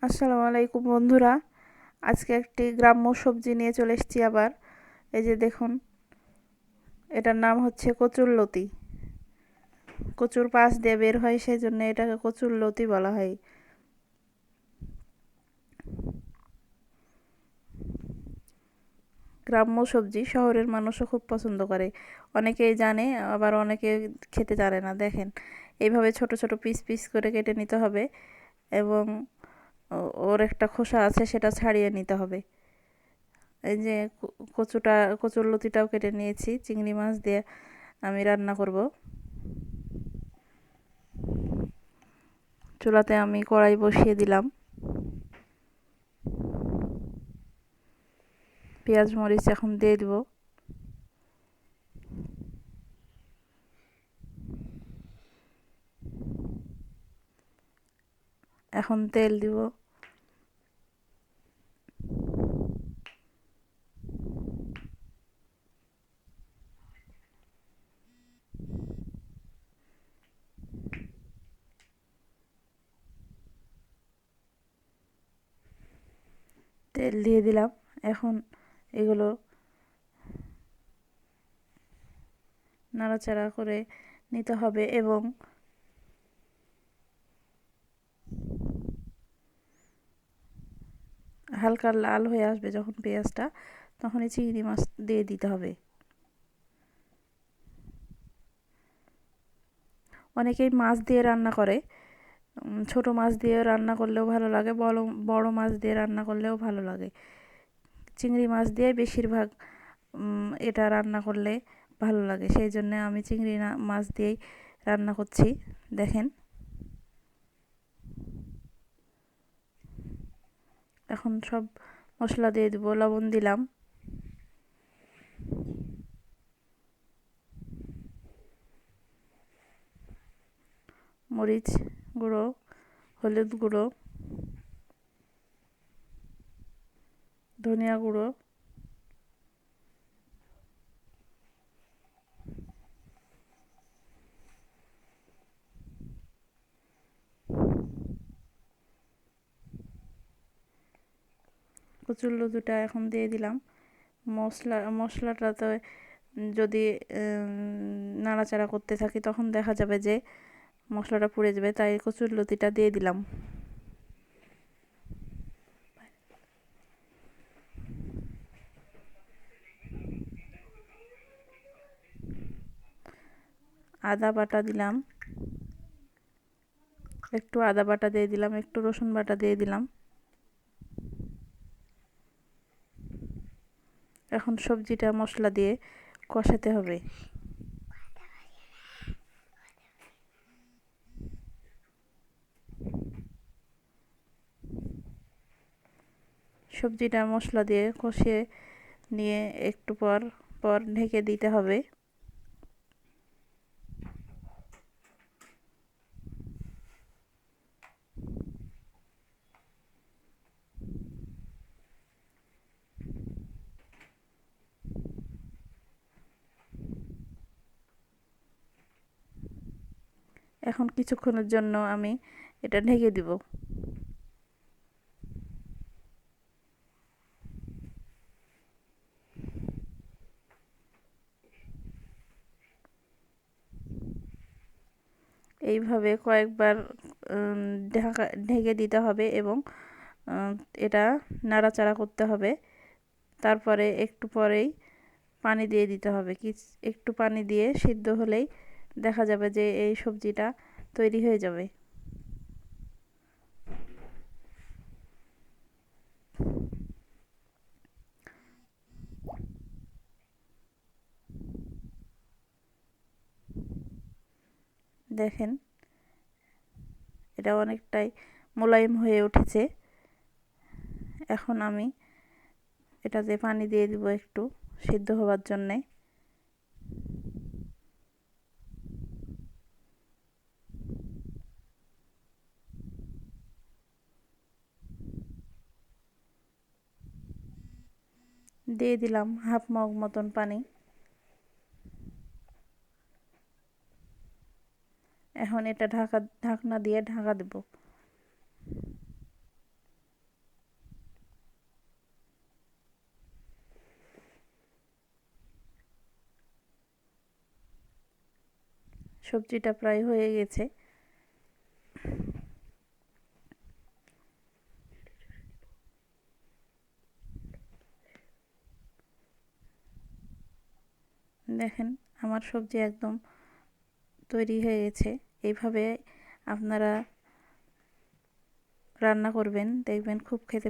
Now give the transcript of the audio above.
আসসালামু আলাইকুম বন্ধুরা। আজকে একটি গ্রাম্য সবজি নিয়ে চলে এসেছি আবার। এই যে দেখুন, এটার নাম হচ্ছে কচুরলতি। কচুর পাশ দিয়ে বের হয়, সেই জন্য এটাকে কচুরলতি বলা হয়। গ্রাম্য সবজি শহরের মানুষও খুব পছন্দ করে। অনেকেই জানে, আবার অনেকে খেতে জানে না। দেখেন, এইভাবে ছোট ছোট পিস পিস করে কেটে নিতে হবে এবং ওর একটা খোসা আছে, সেটা ছাড়িয়ে নিতে হবে। এই যে কচুরলতিটাও কেটে নিয়েছি। চিংড়ি মাছ দিয়ে আমি রান্না করব। চুলাতে আমি কড়াই বসিয়ে দিলাম। পেঁয়াজ মরিচ এখন দিয়ে দিব। এখন তেল দিব। তেল দিয়ে দিলাম। এখন এগুলো নাড়াচাড়া করে নিতে হবে এবং হালকা লাল হয়ে আসবে যখন পেঁয়াজটা, তখনই চিংড়ি মাছ দিয়ে দিতে হবে। অনেকেই মাছ দিয়ে রান্না করে। ছোট মাছ দিয়ে রান্না করলেও ভালো লাগে, বড় বড় মাছ দিয়ে রান্না করলেও ভালো লাগে। চিংড়ি মাছ দিয়ে বেশিরভাগ এটা রান্না করলে ভালো লাগে, সেই জন্য আমি চিংড়ি মাছ দিয়েই রান্না করছি। দেখেন, এখন সব মশলা দিয়ে দেবো। লবণ দিলাম, মরিচ গুঁড়ো, হলুদ গুঁড়ো, ধনিয়া গুঁড়ো, কচুরলতিটা এখন দিয়ে দিলাম। মশলাটাতে যদি নাড়াচাড়া করতে থাকি, তখন দেখা যাবে যে মশলাটা পুড়ে যাবে, তাই কচুরলতিটা দিয়ে দিলাম। আদা বাটা দিলাম, একটু আদা বাটা দিয়ে দিলাম, একটু রসুন বাটা দিয়ে দিলাম। এখন সবজিটা মশলা দিয়ে কষাতে হবে। সবজিটা মশলা দিয়ে কষিয়ে নিয়ে একটু পর পর ঢেকে দিতে হবে। এখন কিছুক্ষণের জন্য আমি এটা ঢেকে দিব। এইভাবে কয়েকবার ঢেকে দিতে হবে এবং এটা নাড়াচাড়া করতে হবে। তারপরে একটু পরেই পানি দিয়ে দিতে হবে। একটু পানি দিয়ে সিদ্ধ হলেই দেখা যাবে যে এই সবজিটা তৈরি হয়ে যাবে। দেখেন, এটা অনেকটাই মোলায়েম হয়ে উঠেছে। এখন আমি এটাতে পানি দিয়ে দিব একটু সিদ্ধ হওয়ার জন্যে। দিয়ে দিলাম হাফ মগ মতন পানি। এখন এটা ঢাকনা দিয়ে ঢাকা দেব। সবজিটা প্রায় হয়ে গেছে। দেখেন আমার সবজি একদম তৈরি হয়ে গেছে। এইভাবে আপনারা রান্না করবেন, দেখবেন খুব খেতে